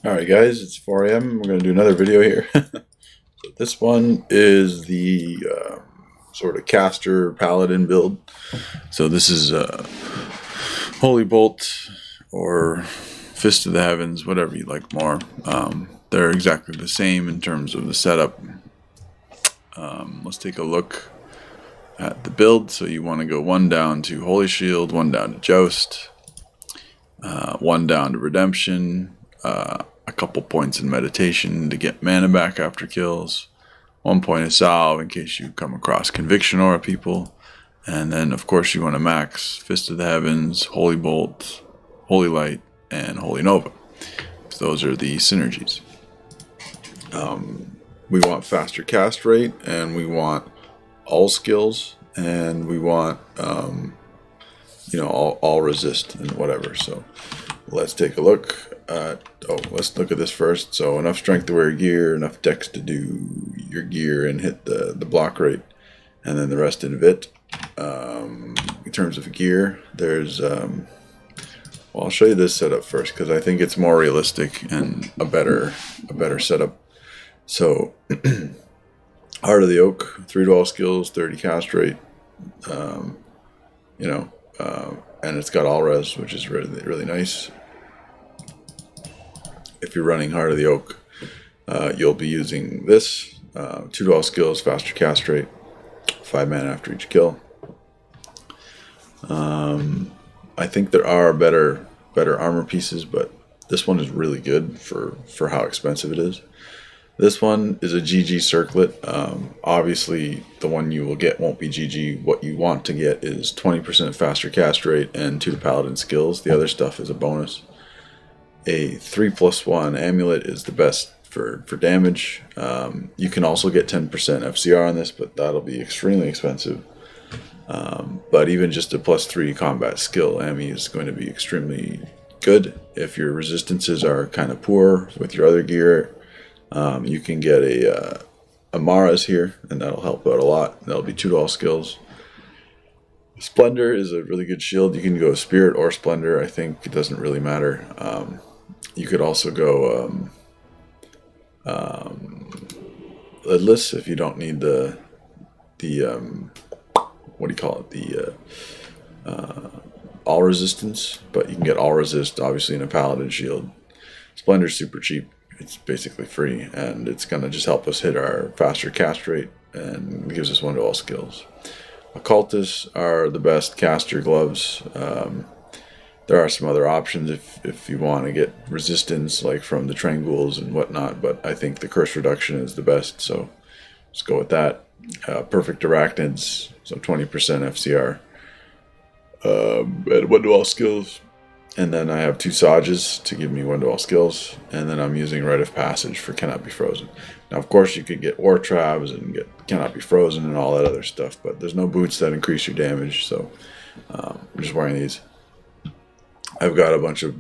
Alright guys, it's 4 a.m. We're going to do another video here. So this one is the sort of caster paladin build. So this is Holy Bolt or Fist of the Heavens, whatever you like more. They're exactly the same in terms of the setup. Let's take a look at the build. So you want to go 1 down to Holy Shield, 1 down to Joust, 1 down to Redemption, a couple points in meditation to get mana back after kills, 1 point of salve in case you come across conviction aura people, and then of course you want to max Fist of the Heavens, Holy Bolt, Holy Light, and Holy Nova. So those are the synergies. We want faster cast rate, and we want all skills, and we want all resist and whatever. So let's take a look at, let's look at this first. So enough strength to wear gear, enough dex to do your gear and hit the block rate, and then the rest in vit. In terms of gear, there's well, I'll show you this setup first because I think it's more realistic and a better setup. So Heart of the Oak, 3 to all skills, 30 cast rate, and it's got all res, which is really nice. If you're running Heart of the Oak, you'll be using this, 2 to all skills, faster cast rate, 5 mana after each kill. I think there are better armor pieces, but this one is really good for how expensive it is. This one is a GG circlet. Obviously, the one you will get won't be GG. What you want to get is 20% faster cast rate and 2 to paladin skills. The other stuff is a bonus. A 3+1 amulet is the best for damage. You can also get 10% FCR on this, but that'll be extremely expensive. But even just a +3 combat skill, Ami is going to be extremely good. If your resistances are kind of poor with your other gear, you can get a Maras here, and that'll help out a lot. That'll be 2 to all skills. Splendor is a really good shield. You can go Spirit or Splendor. I think it doesn't really matter. You could also go Lidless if you don't need the what do you call it, the all resistance, but you can get all resist obviously in a paladin shield. Splendor's super cheap. It's basically free, and it's going to just help us hit our faster cast rate and gives us 1 to all skills. Occultists are the best caster gloves. There are some other options if you want to get resistance, like from the Tranguils and whatnot, but I think the curse reduction is the best, so let's go with that. Perfect Arachnids, so 20% FCR, and 1 to all skills. And then I have 2 Sages to give me 1 to all skills, and then I'm using Rite of Passage for Cannot Be Frozen. Now, of course, you could get War Trabs and get Cannot Be Frozen and all that other stuff, but there's no boots that increase your damage, so I'm just wearing these. I've got a bunch of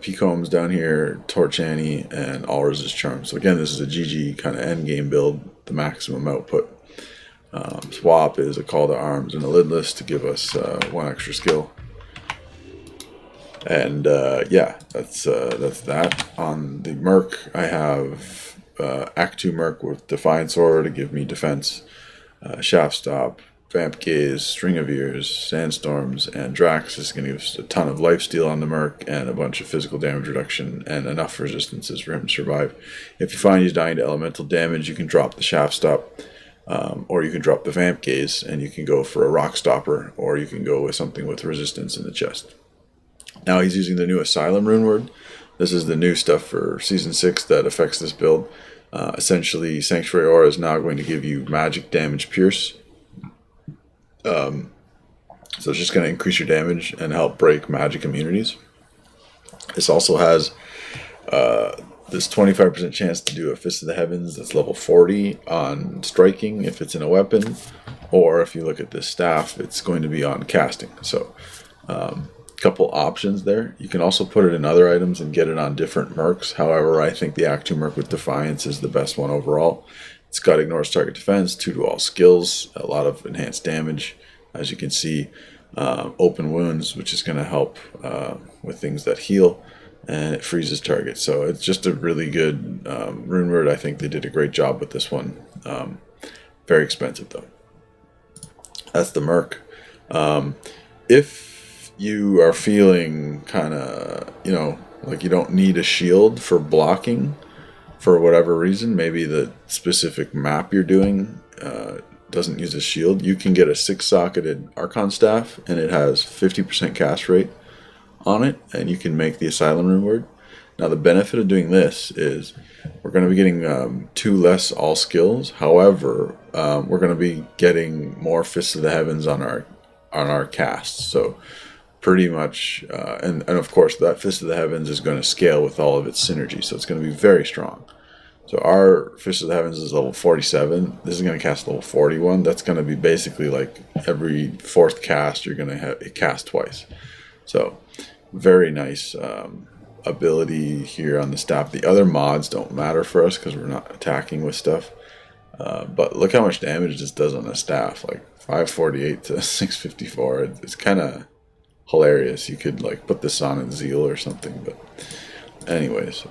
P-Combs down here, Torch Annie, and All Resist Charms. So again, this is a GG kind of end game build, the maximum output. Swap is a Call to Arms and a Lidless to give us 1 extra skill. And yeah, that's that. On the Merc, I have Act 2 Merc with Defiance Aura to give me defense, Shaft Stop, Vamp Gaze, String of Ears, Sandstorms, and Drax is going to give us a ton of lifesteal on the Merc and a bunch of physical damage reduction and enough resistances for him to survive. If you find he's dying to elemental damage, you can drop the Shaft Stop, or you can drop the Vamp Gaze, and you can go for a Rock Stopper, or you can go with something with resistance in the chest. Now he's using the new Asylum rune word. This is the new stuff for Season 6 that affects this build. Essentially, Sanctuary Aura is now going to give you magic damage pierce. So it's just going to increase your damage and help break magic immunities. This also has this 25% chance to do a Fist of the Heavens that's level 40 on striking if it's in a weapon. Or if you look at this staff, it's going to be on casting. So couple options there. You can also put it in other items and get it on different mercs. However, I think the Act 2 merc with Defiance is the best one overall. It's got ignores target defense, 2 to all skills, a lot of enhanced damage. As you can see, open wounds, which is going to help with things that heal. and it freezes targets. So it's just a really good rune word. I think they did a great job with this one. Very expensive though. That's the Merc. If you are feeling kind of, like you don't need a shield for blocking for whatever reason, maybe the specific map you're doing doesn't use a shield, you can get a 6-socketed Archon Staff, and it has 50% cast rate on it, and you can make the Asylum rune word. Now the benefit of doing this is we're going to be getting 2 less all skills. However, we're going to be getting more Fists of the Heavens on our casts. So pretty much, and of course that Fist of the Heavens is going to scale with all of its synergy, so it's going to be very strong. So our Fist of the Heavens is level 47. This is going to cast level 41. That's going to be basically like every 4th cast you're going to have it cast twice. So very nice ability here on the staff. The other mods don't matter for us because we're not attacking with stuff. But look how much damage this does on the staff. Like 548 to 654. It's kind of hilarious. You could like put this on in Zeal or something. But anyways,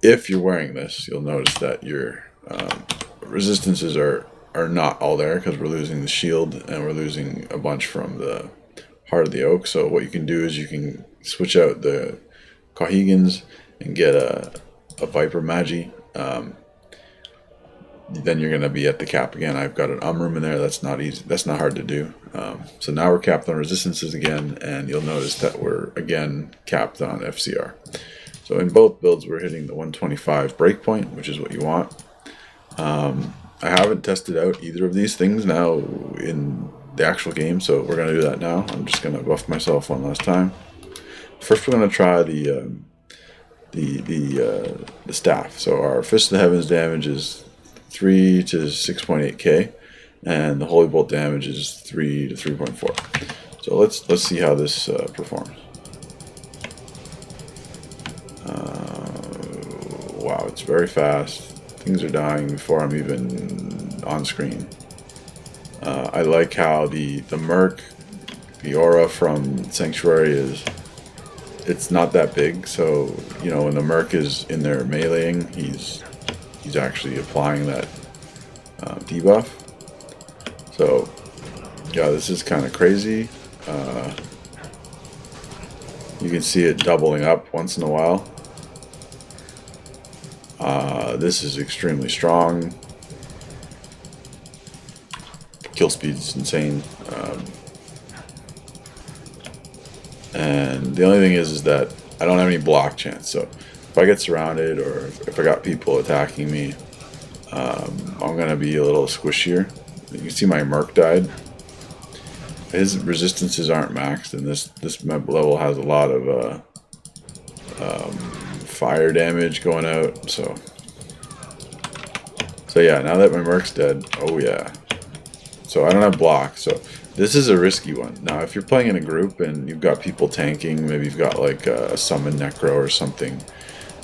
if you're wearing this, you'll notice that your resistances are not all there because we're losing the shield and we're losing a bunch from the Heart of the Oak. So what you can do is you can switch out the Cohegans and get a Viper Magi. Then you're going to be at the cap again. I've got an Umroom in there. That's not easy. That's not hard to do. So now we're capped on resistances again, and you'll notice that we're again capped on FCR. So in both builds, we're hitting the 125 breakpoint, which is what you want. I haven't tested out either of these things now in the actual game, so we're going to do that now. I'm just going to buff myself one last time. First, we're going to try the staff. So our Fist of the Heavens damage is 3 to 6.8k, and the Holy Bolt damage is 3 to 3.4. So let's see how this performs. Wow, it's very fast. Things are dying before I'm even on screen. I like how the Merc, the aura from Sanctuary it's not that big. So when the Merc is in there meleeing, he's actually applying that debuff. So yeah, this is kind of crazy. You can see it doubling up once in a while. This is extremely strong. Kill speed is insane. And the only thing is that I don't have any block chance. So if I get surrounded or if I got people attacking me, I'm going to be a little squishier. You can see my Merc died. His resistances aren't maxed, and this level has a lot of fire damage going out. So yeah, now that my Merc's dead, oh yeah. So I don't have block, so this is a risky one. Now if you're playing in a group and you've got people tanking, maybe you've got like a summon Necro or something,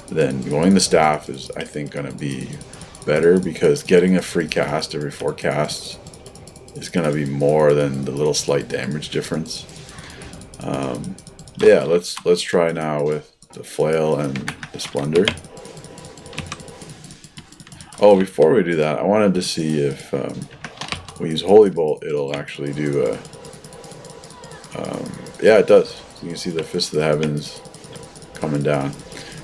then going the staff is, I think, going to be better, because getting a free cast every 4 casts is going to be more than the little slight damage difference. Yeah, let's try now with the Flail and the Splendor. Oh, before we do that, I wanted to see if we use Holy Bolt, it'll actually do a... yeah, it does. You can see the Fist of the Heavens coming down.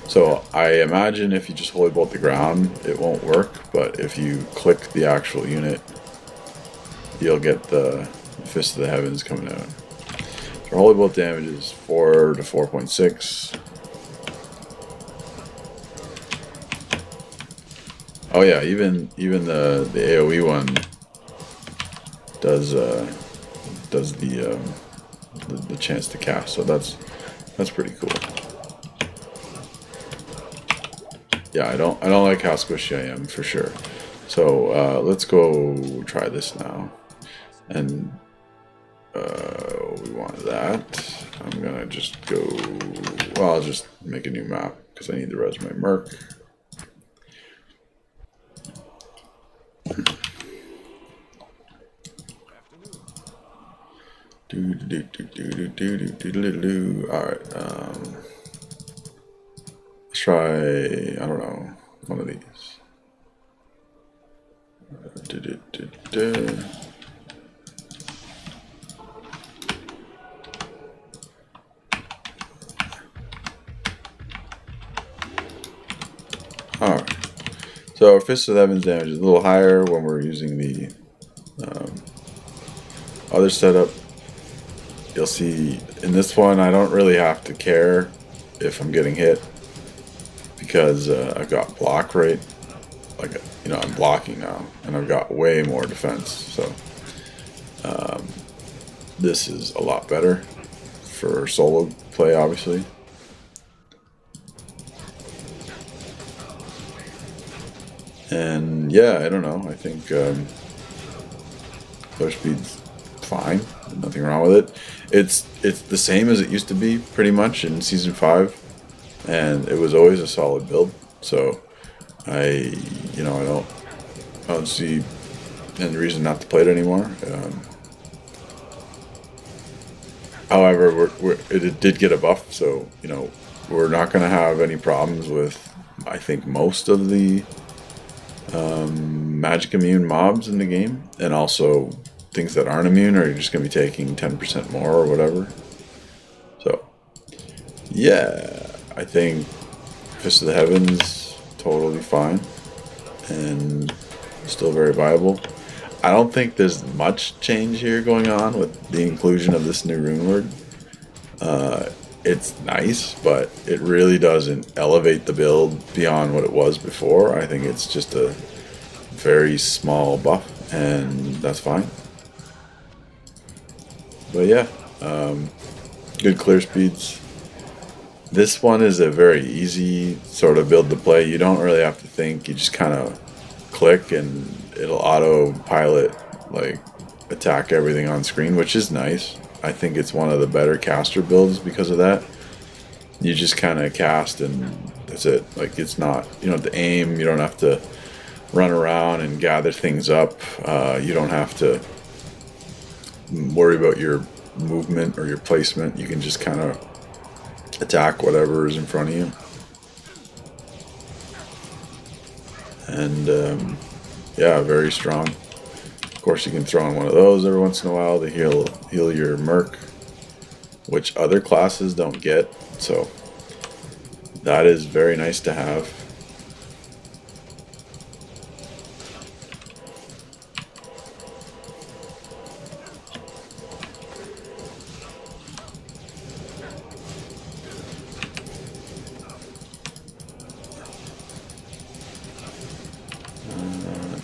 So I imagine if you just Holy Bolt the ground, it won't work, but if you click the actual unit, you'll get the Fist of the Heavens coming out. So Holy Bolt damage is 4 to 4.6. Oh yeah, even the AoE one does the chance to cast, so that's pretty cool. Yeah, I don't like how squishy I am, for sure. So let's go try this now, and we want that. I'm gonna just go. Well, I'll just make a new map because I need the res of my Merc. Alright, try, I don't know, one of these. Alright. So our Fist of Heaven's damage is a little higher when we're using the other setup. You'll see in this one I don't really have to care if I'm getting hit because I've got block rate. Like, you know, I'm blocking now and I've got way more defense. So this is a lot better for solo play, obviously. And yeah, I don't know. I think flare speed's fine. Nothing wrong with it. It's the same as it used to be, pretty much, in Season 5. And it was always a solid build. So I don't see any reason not to play it anymore. However, it did get a buff, so you know we're not going to have any problems with, I think, most of the magic immune mobs in the game, and also things that aren't immune are just going to be taking 10% more or whatever. So yeah, I think Fist of the Heavens totally fine and still very viable. I don't think there's much change here going on with the inclusion of this new rune word. It's nice, but it really doesn't elevate the build beyond what it was before. I think it's just a very small buff, and that's fine. But yeah, good clear speeds. This one is a very easy sort of build to play. You don't really have to think. You just kind of click and it'll autopilot, like, attack everything on screen, which is nice. I think it's one of the better caster builds because of that. You just kind of cast and that's it. Like, it's not, you don't have to aim, you don't have to run around and gather things up. You don't have to worry about your movement or your placement. You can just kind of attack whatever is in front of you. And yeah, very strong. Of course, you can throw in one of those every once in a while to heal your merc, which other classes don't get. So that is very nice to have.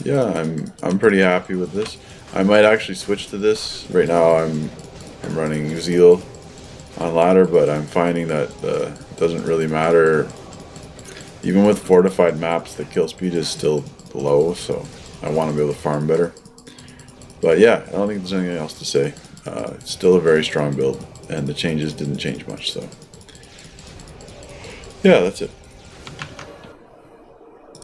Yeah, I'm pretty happy with this. I might actually switch to this. Right now I'm running Zeal on ladder, but I'm finding that it doesn't really matter. Even with fortified maps, the kill speed is still low, so I want to be able to farm better. But yeah, I don't think there's anything else to say. It's still a very strong build, and the changes didn't change much, so yeah, that's it.